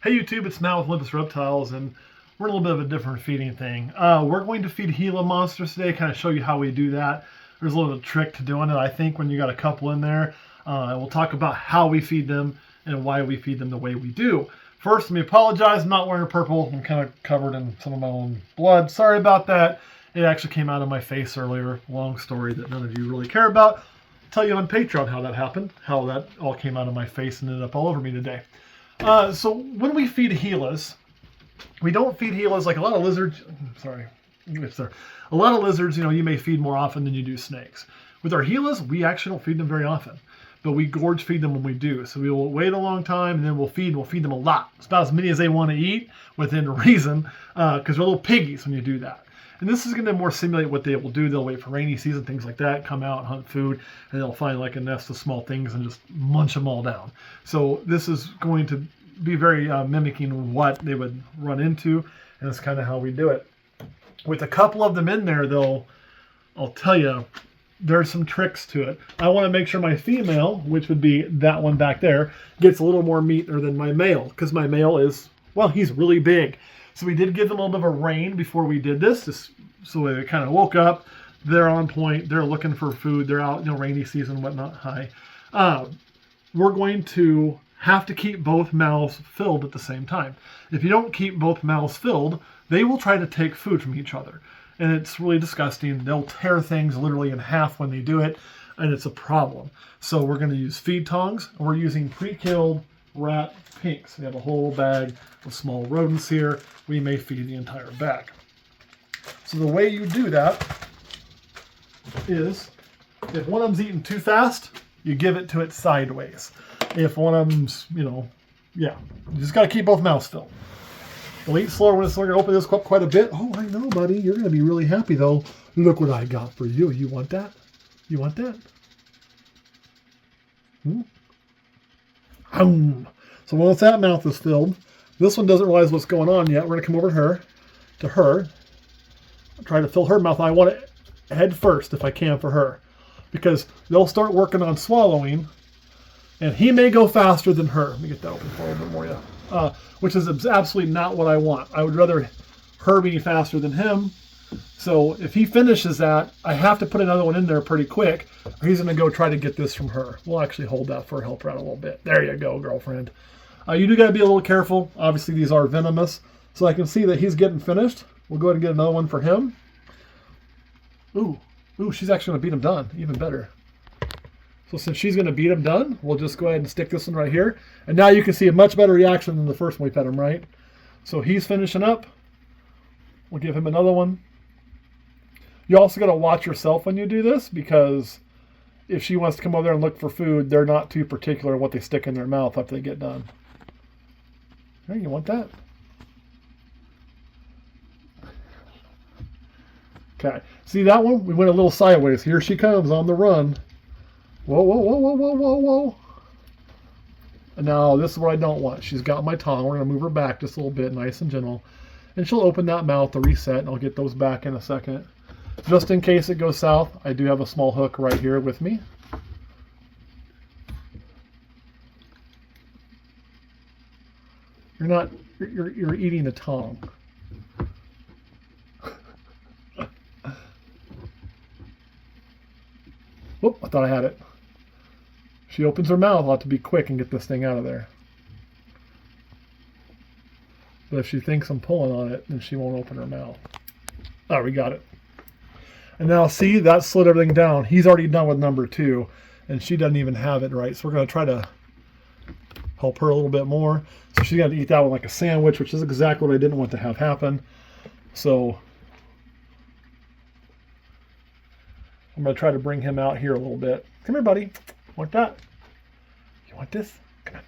Hey YouTube, it's Matt with Olympus Reptiles, and we're in a little bit of a different feeding thing. We're going to feed Gila monsters today, kind of show you how we do that. There's a little trick to doing it, I think, when you got a couple in there. We'll talk about how we feed them and why we feed them the way we do. First, let me apologize, I'm not wearing purple. I'm kind of covered in some of my own blood. Sorry about that. It actually came out of my face earlier. Long story that none of you really care about. I'll tell you on Patreon how that happened, how that all came out of my face and ended up all over me today. So when we feed Gilas, we don't feed Gilas like a lot of lizards. Sorry, a lot of lizards, you may feed more often than you do snakes. With our Gilas, we actually don't feed them very often, but we gorge feed them when we do. So we will wait a long time and then we'll feed them a lot. It's about as many as they want to eat within reason, because they're little piggies when you do that. And this is going to more simulate what they will do. They'll wait for rainy season, things like that, come out, hunt food, and they'll find like a nest of small things and just munch them all down. So this is going to be very mimicking what they would run into, and that's kind of how we do it. With a couple of them in there, though, I'll tell you, there's some tricks to it. I want to make sure my female, which would be that one back there, gets a little more meat than my male, because my male is, well, he's really big. So we did give them a little bit of a rein before we did this, just so they kind of woke up. They're on point. They're looking for food. They're out, rainy season, whatnot. Hi. We're going to have to keep both mouths filled at the same time. If you don't keep both mouths filled, they will try to take food from each other. And it's really disgusting. They'll tear things literally in half when they do it, and it's a problem. So we're going to use feed tongs. We're using pre-killed rat pinks. We have a whole bag of small rodents here. We may feed the entire bag. So the way you do that is, if one of them's eating too fast, you give it to it sideways. If one of them's, you just got to keep both mouths filled. They'll eat slower when it's going to open this up quite a bit. Oh, I know, buddy. You're going to be really happy, though. Look what I got for you. You want that? You want that? So once that mouth is filled, this one doesn't realize what's going on yet. We're going to come over to her, try to fill her mouth. I want it head first if I can for her, because they'll start working on swallowing, and he may go faster than her. Let me get that open for a little bit more, which is absolutely not what I want. I would rather her be faster than him. So if he finishes that, I have to put another one in there pretty quick, or he's going to go try to get this from her. We'll actually hold that for help her out a little bit. There you go, girlfriend. You do got to be a little careful. Obviously, these are venomous. So I can see that he's getting finished. We'll go ahead and get another one for him. Ooh, she's actually going to beat him done. Even better. So since she's going to beat him done, we'll just go ahead and stick this one right here. And now you can see a much better reaction than the first one we fed him, right? So he's finishing up. We'll give him another one. You also got to watch yourself when you do this, because if she wants to come over there and look for food, they're not too particular what they stick in their mouth after they get done. Hey, you want that? Okay. See that one? We went a little sideways. Here she comes on the run. Whoa, whoa, whoa, whoa, whoa, whoa, whoa. And now this is what I don't want. She's got my tongue. We're going to move her back just a little bit, nice and gentle. And she'll open that mouth to reset, and I'll get those back in a second. Just in case it goes south, I do have a small hook right here with me. You're eating a tongue. Whoop, I thought I had it. She opens her mouth, I'll have to be quick and get this thing out of there. But if she thinks I'm pulling on it, then she won't open her mouth. Oh, we got it. And now see, that slid everything down. He's already done with number 2, and she doesn't even have it right. So we're going to try to help her a little bit more. So she's got to eat that one like a sandwich, which is exactly what I didn't want to have happen. So I'm going to try to bring him out here a little bit. Come here, buddy. Want that? You want this? Come on.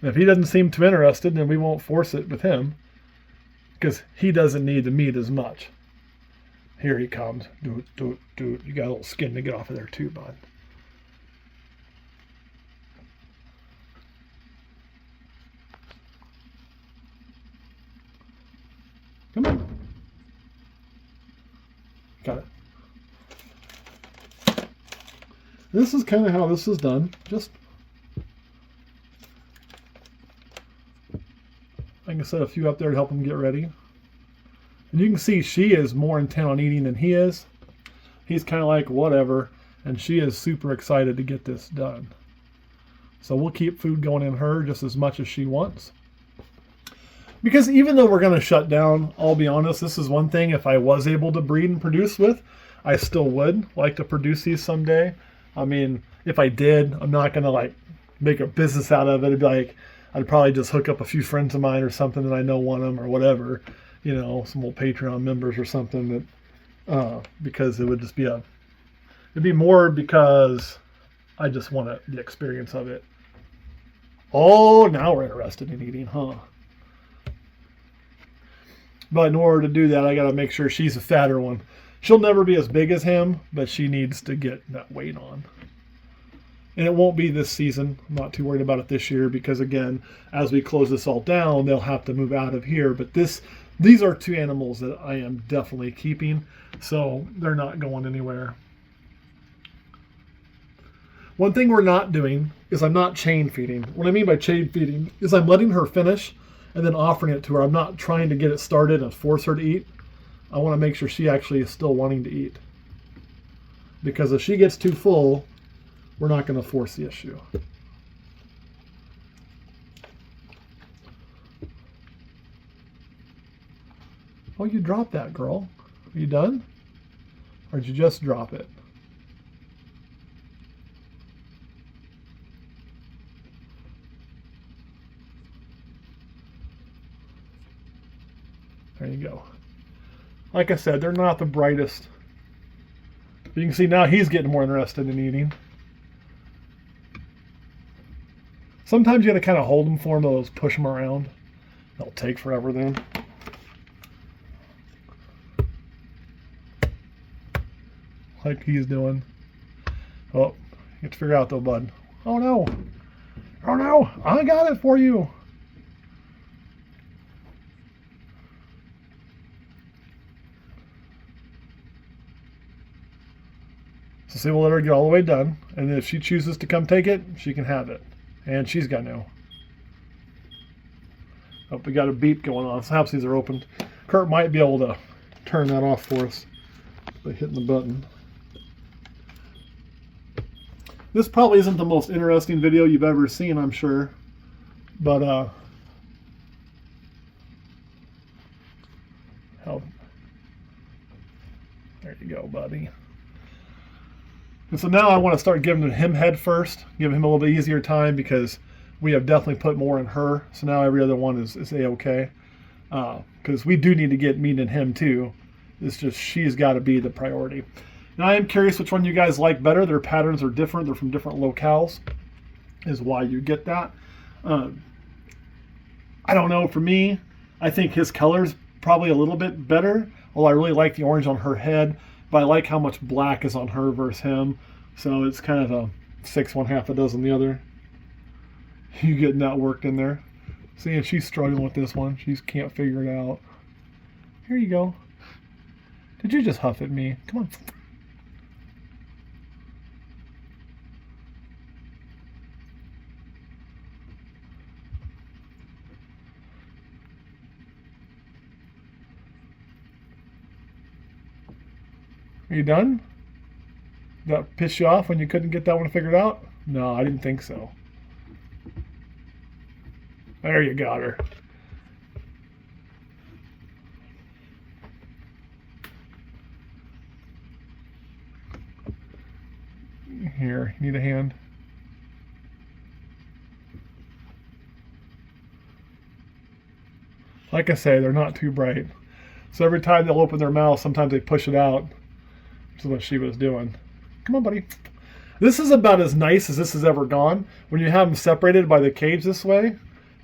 And if he doesn't seem too interested, then we won't force it with him, because he doesn't need the meat as much. Here he comes. Do it. You got a little skin to get off of there too, bud. Come on. Got it. this is kind of how this is done. Just, I can set a few up there to help him get ready. And you can see she is more intent on eating than he is. He's kind of like, whatever. And she is super excited to get this done. So we'll keep food going in her just as much as she wants. Because even though we're going to shut down, I'll be honest, this is one thing if I was able to breed and produce with, I still would like to produce these someday. I mean, if I did, I'm not going to like make a business out of it. It'd be like, I'd probably just hook up a few friends of mine or something that I know want them or whatever. You know, some old Patreon members or something that, because it would just be it'd be more because I just want the experience of it. Oh, now we're interested in eating, huh? But in order to do that, I got to make sure she's a fatter one. She'll never be as big as him, but she needs to get that weight on. And it won't be this season. I'm not too worried about it this year because, again, as we close this all down, they'll have to move out of here. But these are two animals that I am definitely keeping, so they're not going anywhere. One thing we're not doing is I'm not chain feeding. What I mean by chain feeding is I'm letting her finish and then offering it to her. I'm not trying to get it started and force her to eat. I want to make sure she actually is still wanting to eat. Because if she gets too full, we're not going to force the issue. Oh, you dropped that, girl. Are you done? Or did you just drop it? There you go. Like I said, they're not the brightest. But you can see now he's getting more interested in eating. Sometimes you got to kind of hold them for him, those push them around. They'll take forever then. Like he's doing. Oh, you have to figure out though, bud. Oh no. Oh no, I got it for you. So see, we'll let her get all the way done. And if she chooses to come take it, she can have it. And she's got no. Oh, we got a beep going on. So perhaps these are opened. Kurt might be able to turn that off for us by hitting the button. This probably isn't the most interesting video you've ever seen, I'm sure. But, there you go, buddy. And so now I want to start giving him head first, give him a little bit easier time because we have definitely put more in her. So now every other one is A-okay. Because we do need to get meat in him too. It's just she's got to be the priority. Now I am curious which one you guys like better. Their patterns are different. They're from different locales is why you get that. I don't know. For me, I think his color's probably a little bit better. Well, I really like the orange on her head. But I like how much black is on her versus him. So it's kind of a 6, 1/2 a dozen the other. You getting that worked in there. See, and she's struggling with this one. She can't figure it out. Here you go. Did you just huff at me? Come on. Are you done? Did that piss you off when you couldn't get that one figured out? No, I didn't think so. There you got her. Here, you need a hand? Like I say, they're not too bright. So every time they'll open their mouth, sometimes they push it out. Which is what she was doing. Come on, buddy. This is about as nice as this has ever gone. When you have them separated by the cage this way,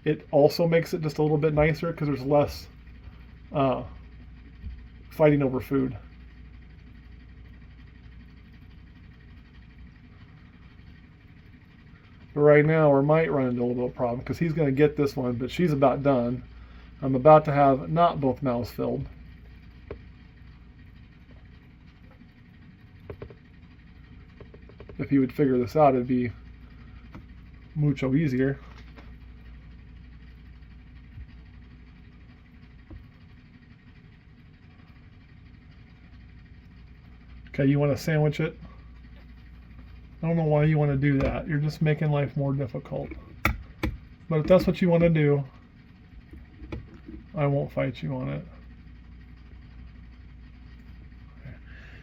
it also makes it just a little bit nicer because there's less fighting over food. But right now, we might run into a little problem because he's going to get this one, but she's about done. I'm about to have not both mouths filled. if he would figure this out, it'd be mucho easier. Okay, you want to sandwich it? I don't know why you want to do that. You're just making life more difficult. But if that's what you want to do, I won't fight you on it.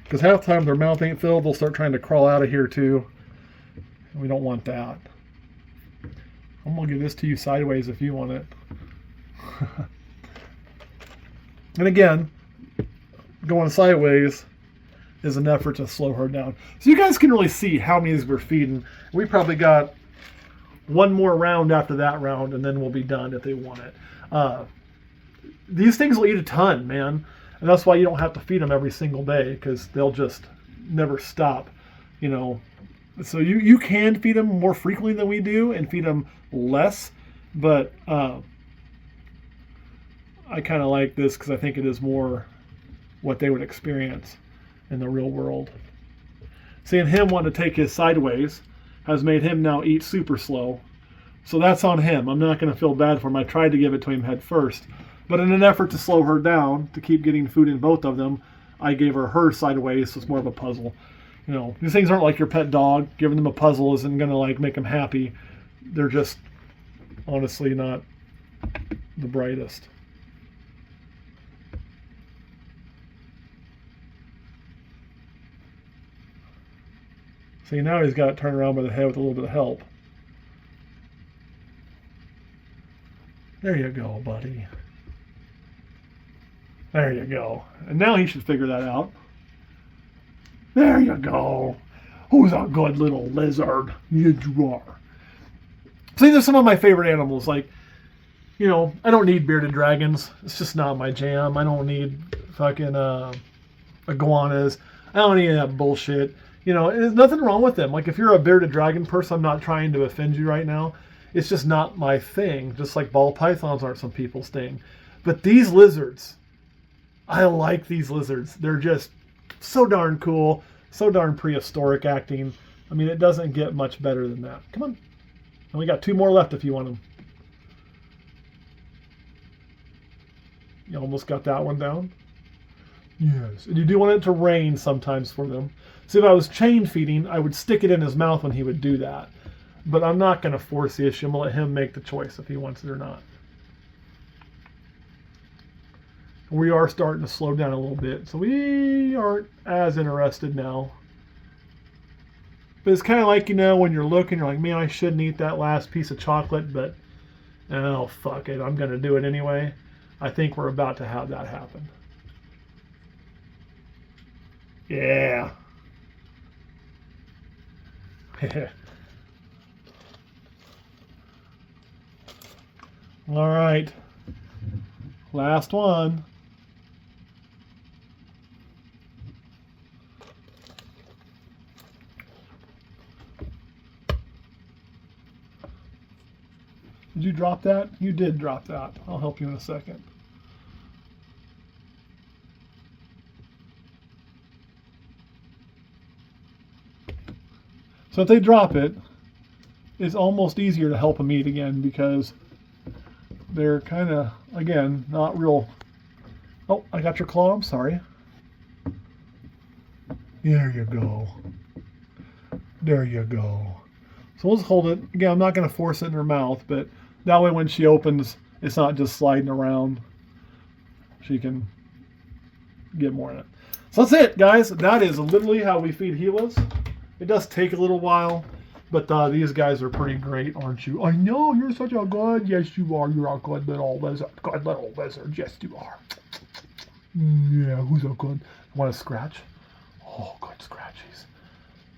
Because half the time their mouth ain't filled, they'll start trying to crawl out of here too. And we don't want that. I'm going to give this to you sideways if you want it. And again, going sideways is an effort to slow her down. So you guys can really see how many of these we're feeding. We probably got one more round after that round, and then we'll be done if they want it. These things will eat a ton, man. And that's why you don't have to feed them every single day, because they'll just never stop, you know. So you can feed them more frequently than we do and feed them less, but I kind of like this because I think it is more what they would experience in the real world. Seeing him want to take his sideways has made him now eat super slow. So that's on him. I'm not going to feel bad for him. I tried to give it to him head first. But in an effort to slow her down, to keep getting food in both of them, I gave her sideways, so it's more of a puzzle. You know, these things aren't like your pet dog. Giving them a puzzle isn't going to like make them happy. They're just honestly not the brightest. See, now he's got it turned around by the head with a little bit of help. There you go, buddy. There you go. And now he should figure that out. There you go. Who's a good little lizard? Yes, you are. So these are some of my favorite animals. Like, you know, I don't need bearded dragons. It's just not my jam. I don't need fucking iguanas. I don't need that bullshit. You know, there's nothing wrong with them. Like, if you're a bearded dragon person, I'm not trying to offend you right now. It's just not my thing. Just like ball pythons aren't some people's thing. But these lizards, I like these lizards. They're just so darn cool, so darn prehistoric acting. I mean, it doesn't get much better than that. Come on. And we got 2 more left if you want them. You almost got that one down. Yes. And you do want it to rain sometimes for them. See, if I was chain feeding, I would stick it in his mouth when he would do that. But I'm not going to force the issue. I'm going to let him make the choice if he wants it or not. We are starting to slow down a little bit, so we aren't as interested now. But it's kind of like, you know, when you're looking, you're like, man, I shouldn't eat that last piece of chocolate, but oh, fuck it, I'm going to do it anyway. I think we're about to have that happen. Yeah. All right. Last one. Did you drop that? You did drop that. I'll help you in a second. So if they drop it, it's almost easier to help them eat again because they're kind of, again, not real. Oh, I got your claw. I'm sorry. There you go. There you go. So we'll just hold it. Again, I'm not going to force it in her mouth, but that way when she opens, it's not just sliding around. She can get more in it. So that's it, guys. That is literally how we feed Gilas. It does take a little while, but these guys are pretty great, aren't you? I know, you're such a good, yes you are. You're a good little lizard. Good little lizard. Yes, you are. Yeah, who's a good? Want to scratch? Oh, good scratchies.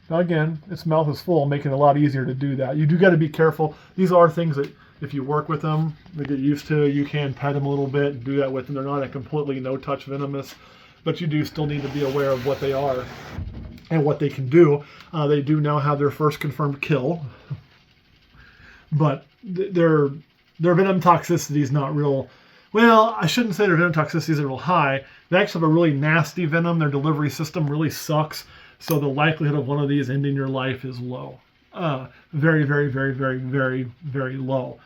Now again, its mouth is full, making it a lot easier to do that. You do got to be careful. These are things that if you work with them, they get used to. You can pet them a little bit and do that with them. They're not a completely no-touch venomous, but you do still need to be aware of what they are and what they can do. They do now have their first confirmed kill, but their venom toxicity is not real. Well, I shouldn't say their venom toxicity isn't real high. They actually have a really nasty venom. Their delivery system really sucks. So the likelihood of one of these ending your life is low. Very, very, very, very, very, very low.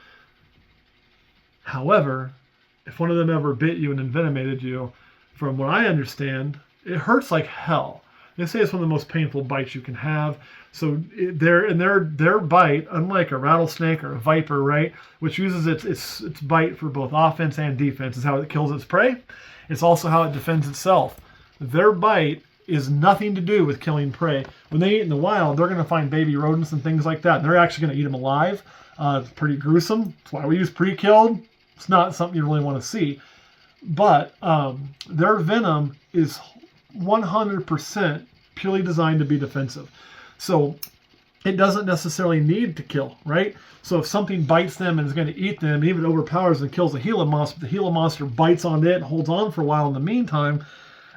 However, if one of them ever bit you and envenomated you, from what I understand, it hurts like hell. They say it's one of the most painful bites you can have. So their bite, unlike a rattlesnake or a viper, right, which uses its bite for both offense and defense, is how it kills its prey. It's also how it defends itself. Their bite is nothing to do with killing prey. When they eat in the wild, they're going to find baby rodents and things like that. And they're actually going to eat them alive. It's pretty gruesome. That's why we use pre-killed. It's not something you really want to see. But their venom is 100% purely designed to be defensive. So it doesn't necessarily need to kill, right? So if something bites them and is going to eat them, even overpowers and kills the Gila monster, the Gila monster bites on it and holds on for a while in the meantime,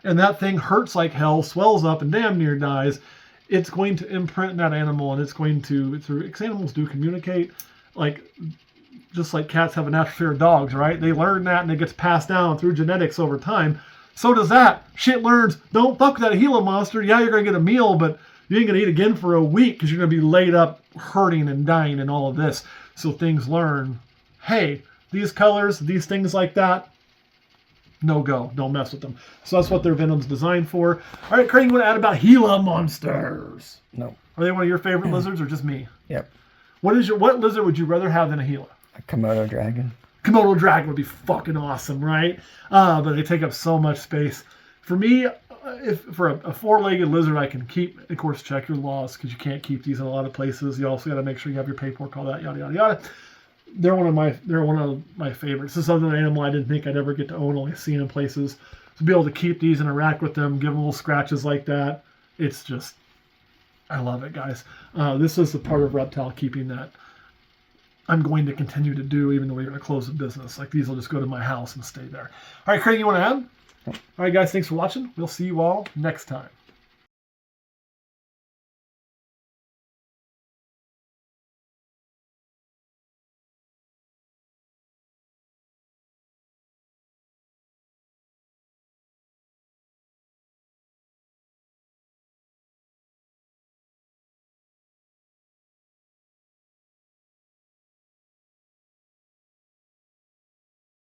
and that thing hurts like hell, swells up, and damn near dies, it's going to imprint that animal, and it's going to, because animals do communicate, like, just like cats have a natural fear of dogs, right? They learn that, and it gets passed down through genetics over time. So does that. Shit learns, don't fuck with that Gila monster. Yeah, you're going to get a meal, but you ain't going to eat again for a week because you're going to be laid up hurting and dying and all of this. So things learn, hey, these colors, these things like that, no go. Don't mess with them. So that's what their venom's designed for. All right, Craig, you want to add about Gila monsters? No. Are they one of your favorite lizards or just me? Yep. What lizard would you rather have than a Gila? A Komodo dragon. Komodo dragon would be fucking awesome, right? But they take up so much space. For me, if for a four-legged lizard I can keep, of course, check your laws because you can't keep these in a lot of places. You also got to make sure you have your paperwork, all that, yada yada yada. They're one of my favorites. This is another animal I didn't think I'd ever get to own, only seen in places. To be able to keep these, interact with them, give them little scratches like that, it's just, I love it, guys. This is the part of Reptile keeping that I'm going to continue to do, even though we're going to close the business. Like, these will just go to my house and stay there. All right, Craig, you want to add? All right, guys, thanks for watching. We'll see you all next time.